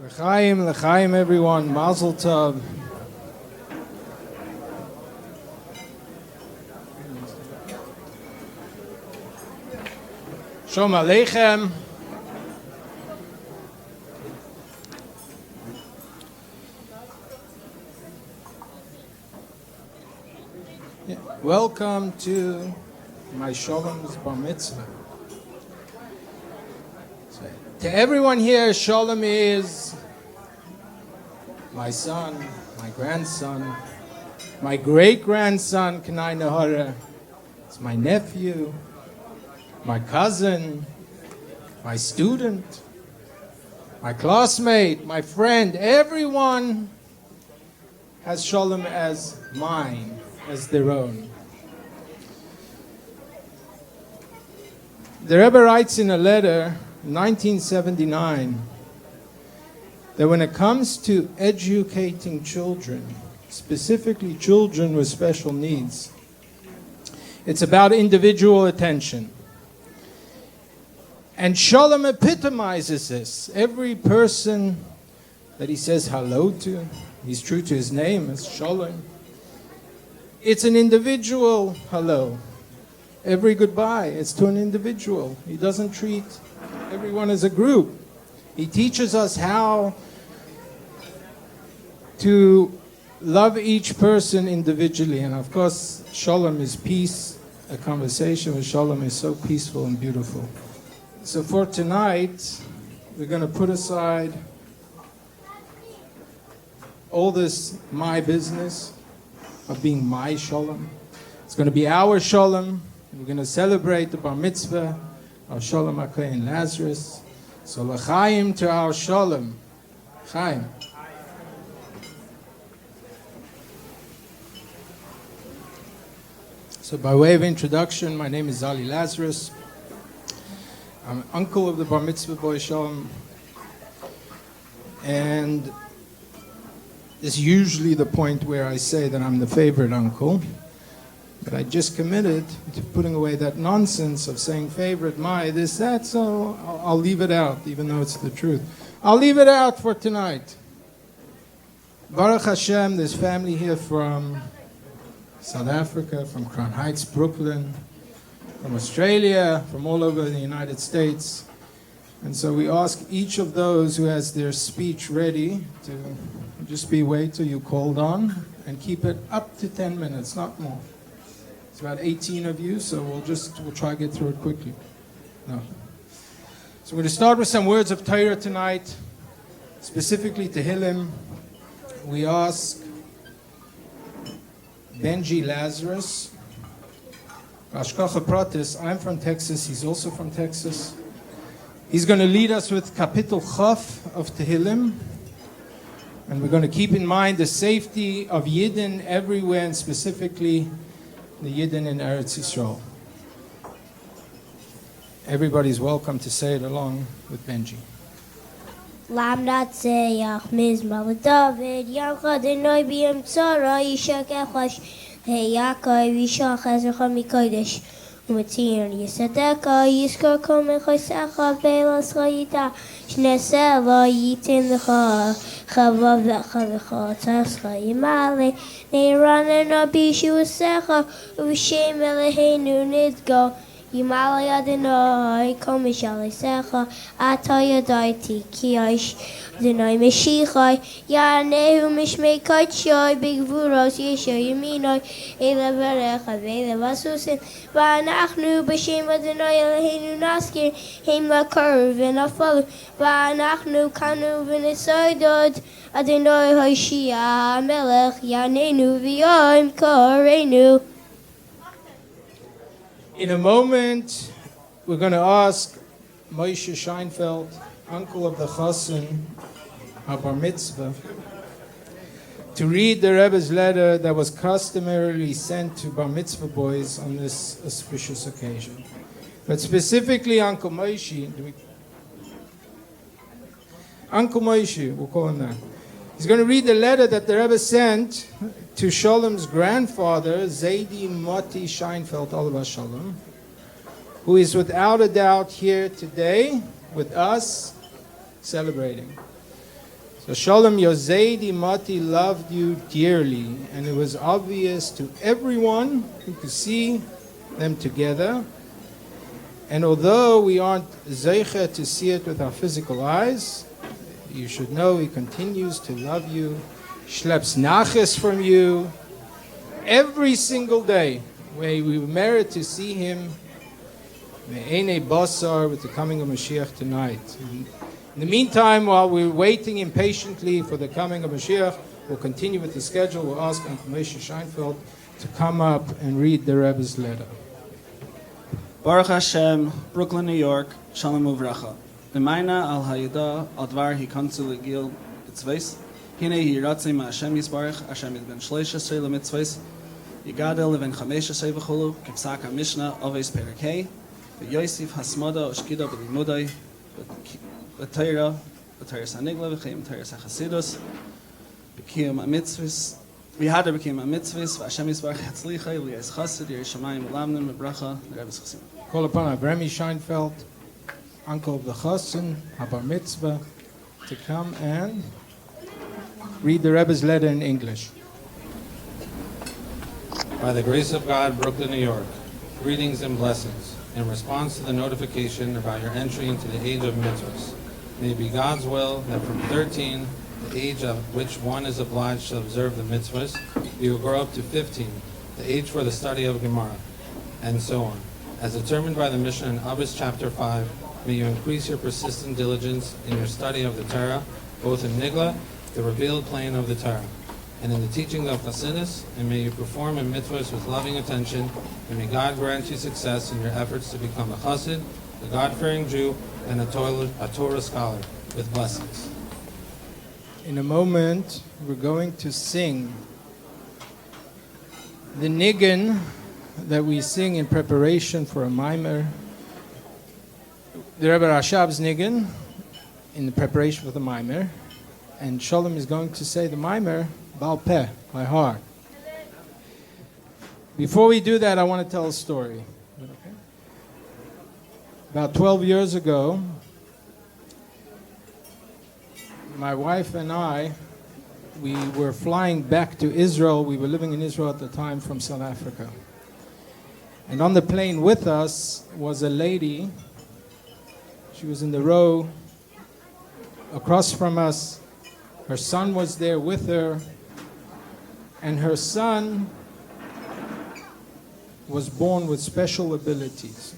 L'chaim, l'chaim, everyone. Mazel tov. Shalom aleichem. Welcome to my Sholom's Bar Mitzvah. To everyone here, Sholom is my son, my grandson, my great-grandson, Kanai Nahara. It's my nephew, my cousin, my student, my classmate, my friend. Everyone has Sholom as mine, as their own. The Rebbe writes in a letter, 1979, that when it comes to educating children, specifically children with special needs, it's about individual attention. And Sholom epitomizes this. Every person that he says hello to, he's true to his name, it's Sholom. It's an individual hello. Every goodbye, it's to an individual. He doesn't treat everyone as a group. He teaches us how to love each person individually. And of course, Sholom is peace. A conversation with Sholom is so peaceful and beautiful. So for tonight, we're going to put aside all this my business of being my Sholom. It's going to be our Sholom. We're going to celebrate the Bar Mitzvah of Sholom HaKohen Lazarus. So l'chaim to our Sholom. Chaim. So by way of introduction, my name is Zali Lazarus. I'm an uncle of the Bar Mitzvah boy Sholom. And this is usually the point where I say that I'm the favorite uncle. But I just committed to putting away that nonsense of saying favorite, my, this, that, so I'll leave it out, even though it's the truth. I'll leave it out for tonight. Baruch Hashem, there's family here from South Africa, from Crown Heights, Brooklyn, from Australia, from all over the United States. And so we ask each of those who has their speech ready to just wait till you called on and keep it up to 10 minutes, not more. It's about 18 of you, so we'll try to get through it quickly. No. So we're going to start with some words of Torah tonight, specifically Tehillim. We ask Benji Lazarus, Ashkacha Pratis. I'm from Texas. He's also from Texas. He's going to lead us with Kapitel Chaf of Tehillim. And we're going to keep in mind the safety of Yidden everywhere, and specifically the Yidden in Eretz Yisrael. Everybody's welcome to say it along with Benji. Lam Natseach Mizma David Yancha Denoi B'Yom Tzara Yishak Echash Heyakoi Vishach Ezrecha Mikodesh Umatir Yisadeka Yiskor Komen Chosecha Velas Chayita Shneseh Lo Yitin Lecha Chavav Lecha Lecha Tzascha Yimale Neiran Nabishu Usecha Uvshem Eleheinu Nidgo Yimalay Adonai, Kol Mishalei Secha, Ata Yadaiti, Kiyash, Adonai Meshichai, Yanehu Mishmei Kachai, Bigvuros, Yesha Yaminoi, Ele Verecha, Vele Vasusin, Vanachnu, Bashem Adonai, Eloheinu Naskir, Heim Lakar, Venafalu, Vanachnu, Kanu, Venesaidod, Adonai Hoshia, Melech, Yanenu, V'yom, Korenu. In a moment, we're going to ask Moshe Scheinfeld, uncle of the Chassan, of Bar Mitzvah, to read the Rebbe's letter that was customarily sent to Bar Mitzvah boys on this auspicious occasion. But specifically, Uncle Moshe, Uncle Moshe, we'll call him that. He's going to read the letter that the Rebbe sent to Sholom's grandfather, Zaidi Moti Scheinfeld, Olav Sholom, who is without a doubt here today with us celebrating. So Sholom Yozeidi Mati loved you dearly, and it was obvious to everyone who could see them together. And although we aren't zeicha to see it with our physical eyes, you should know he continues to love you, schleps naches from you, every single day. We merit to see him, me'enei basar, with the coming of Mashiach tonight. In the meantime, while we're waiting impatiently for the coming of Mashiach, we'll continue with the schedule. We'll ask Uncle Moshe Scheinfeld to come up and read the Rebbe's letter. Baruch Hashem, Brooklyn, New York, Shalom Uvracha. L'mayna al hayida al dvar hikanzu legil mitzvahs. Hine hi ratzei ma Hashem yisbarach, Hashem ben 13 lemitzvahs. Yigadel ben 15 v'chulu, kipsak ha-mishnah, oves perek hey. V'yosif hasmada oshkida b'limudai, v'teira, v'teira sanigla, v'chayim teira sachasidus, v'kiyam ha-mitzvahs. V'yadar b'kiyam ha-mitzvahs, v'Hashem yisbarach yatzlicha, v'yais chassid, yirishamayim v'lamnim, v'bracha, v'rebes chasim. Call upon Avrami Scheinfeld, uncle of the Chassan, Habar Mitzvah, to come and read the Rebbe's letter in English. By the grace of God, Brooklyn, New York, greetings and blessings. In response to the notification about your entry into the age of mitzvahs, may it be God's will that from 13, the age of which one is obliged to observe the mitzvahs, you will grow up to 15, the age for the study of Gemara, and so on. As determined by the Mishnah in Abbas chapter 5, may you increase your persistent diligence in your study of the Torah, both in Nigla, the revealed plane of the Torah, and in the teaching of Chassidus, and may you perform in mitzvahs with loving attention, and may God grant you success in your efforts to become a Chassid, a God-fearing Jew, and a Torah scholar, with blessings. In a moment, we're going to sing the nigun that we sing in preparation for a mimer. The Rebbe Rashab's nigun in the preparation for the mimer, and Sholom is going to say the mimer Baal Peh, by heart. Before we do that, I want to tell a story. Is that okay? About 12 years ago, my wife and I, we were flying back to Israel. We were living in Israel at the time from South Africa. And on the plane with us was a lady. She was in the row across from us. Her son was there with her. And her son was born with special abilities.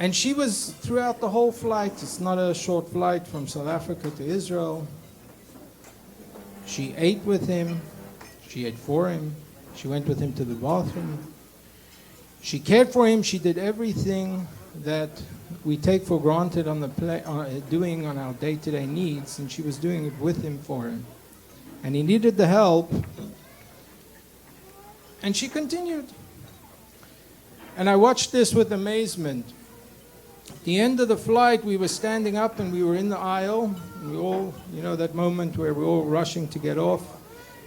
And she was throughout the whole flight. It's not a short flight from South Africa to Israel. She ate with him. She ate for him. She went with him to the bathroom. She cared for him. She did everything that we take for granted on the doing on our day-to-day needs, and she was doing it with him, for him. And he needed the help, and she continued. And I watched this with amazement. At the end of the flight, we were standing up and we were in the aisle. And we all, that moment where we're all rushing to get off.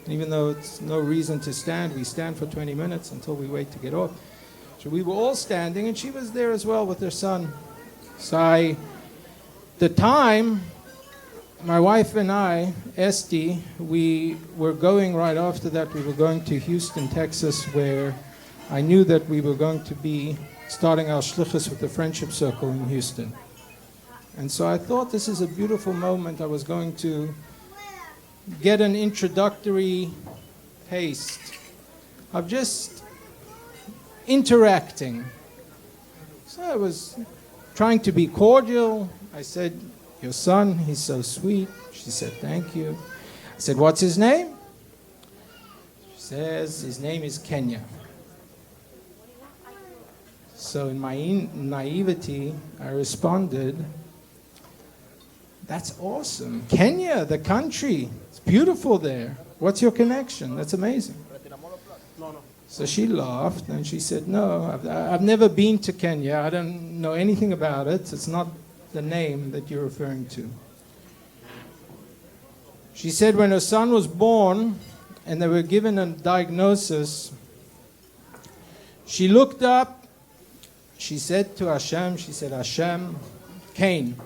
And even though it's no reason to stand, we stand for 20 minutes until we wait to get off. So we were all standing, and she was there as well with her son. So the time, my wife and I, Esti, we were going right after that. We were going to Houston, Texas, where I knew that we were going to be starting our shlichus with the Friendship Circle in Houston. And so I thought this is a beautiful moment. I was going to get an introductory taste of just interacting. So I was trying to be cordial. I said, "Your son, he's so sweet." She said, "Thank you." I said, "What's his name?" She says, "His name is Kenya." So in my naivety, I responded, "That's awesome. Kenya, the country. It's beautiful there. What's your connection? That's amazing." So she laughed and she said, "No, I've never been to Kenya. I don't know anything about it. It's not the name that you're referring to." She said when her son was born and they were given a diagnosis, she looked up, she said to Hashem, "Hashem, Cain,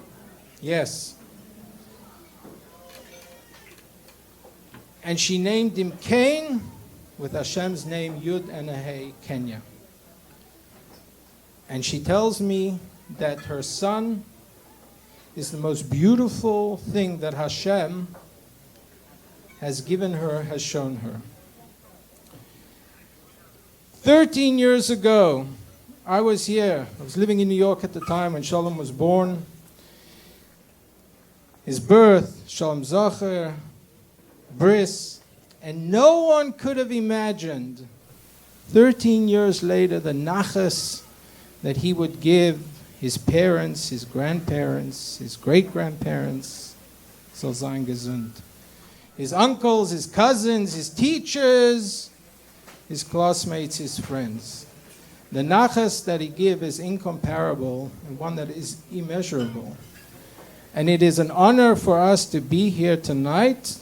yes." And she named him Cain, with Hashem's name, Yud and a Hey, Kenya. And she tells me that her son is the most beautiful thing that Hashem has given her, has shown her. 13 years ago, I was here. I was living in New York at the time when Sholom was born. His birth, Sholom Zacher, bris, and no one could have imagined 13 years later the nachas that he would give his parents, his grandparents, his great-grandparents, soll sein gesund. His uncles, his cousins, his teachers, his classmates, his friends. The nachas that he gives is incomparable and one that is immeasurable. And it is an honor for us to be here tonight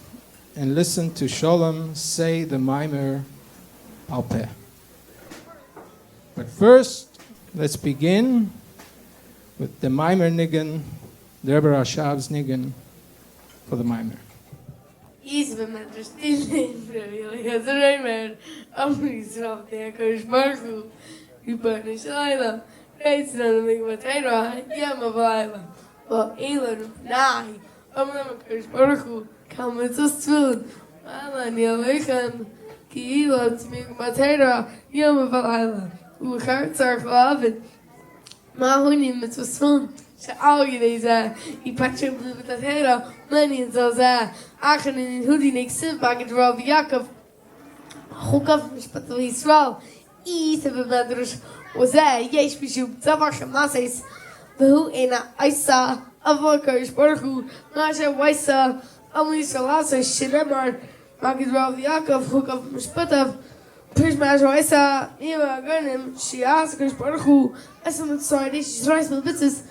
and listen to Sholom say the Maimer Al Peh. But first, let's begin with the Maimer Nigun, the Rebbe Rashav's Nigun for the Maimer. He's been understanding really as a Rayman. Please help the Kosh Baruch. You burnish Lila. Raise another thing with Taylor. Yamavila. Well, Elon, Nai. Never Kosh Baruch. Come with us soon. Alan Yalechan. Ki Elon to make Matera. Yamavila. Who hearts are loving. Mahuni Mitzvah soon. שאל גדייזה, יפצ'ם בתתהרה, מניין זזה, אחן אין הודי נקסיב בגד רב יעקב, חוקף משפט לישראל, איסה במדרש, וזה יש משום צבא חמאסס, והוא אינה עיסה, אבל קרש ברכו, נאשר וייסה, אמרי שלאסה, שנאמר, בגד רב יעקב, חוקף משפטב, Pers maar zo is nieuwe gunnen, she asked Kosh Baruch Hu, esmet sorry, she's rice with bitzes.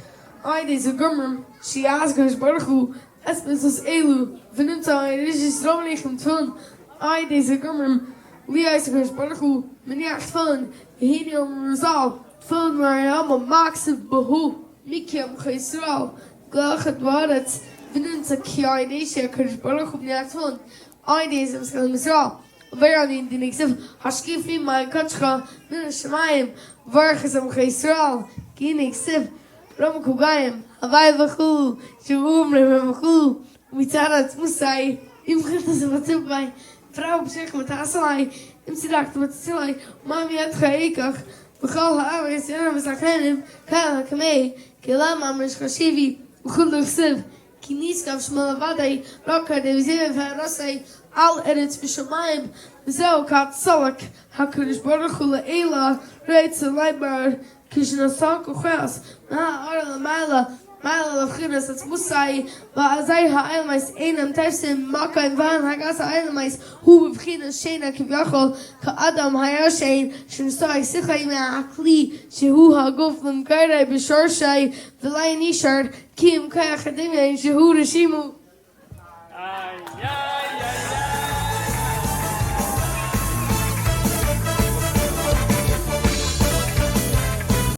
I deze gummer, she asked Kosh Baruch Hu, esmet sos elu, v'nimta is romlichem tfilin. I deze gummer, li asked Kosh Baruch Hu, meniach tfilin, v'hinium rizal, tfilin mariyam maksiv behu, mikyam chayisrael, glachet varetz, v'nimta ki I deze Kosh Baruch Hu meniach tfilin. I deze miskal Yisrael. Waarin die niks heb, Hashkif li my kachcha, min Shemayim, varchesam chayisrael, ki niks heb, Ram Kugayim, Havai Vachu, Shavum Remachu, Mitzarat Musai, Im Chitas Vatzibay, Frau Pshech Matasalai, Im Sidak Matsilai, Mami Atcha Ekach, Vachal Haaretz, Yana Vasachenim, Kala Kamei, Kilam Amrish Chashivi, Uchul Siv, Ki Niskav Shmalavadai, Raka Deviziv Harasai, Al Eretz Vishamayim, Zeo Kat Salak, HaKadosh Baruch Hu Le'ela, Reitz Leibar, Kishnasan Kuchas, Ma Ara Maila, Maila Lafchinas, that's Musai, Va'azai Ha'elamais, Einam Tefsim, Maka and Van Hagasa Elamais, Hu B'chinas Shena Kivyachol, Ka'adam Hayashain, Shemsai Sichai Me'akli, Shehu Haguf Limkairei B'Sharshai, V'lai Nishar, Kim Kaya Chadimia, Shehu Rishimu. Yeah.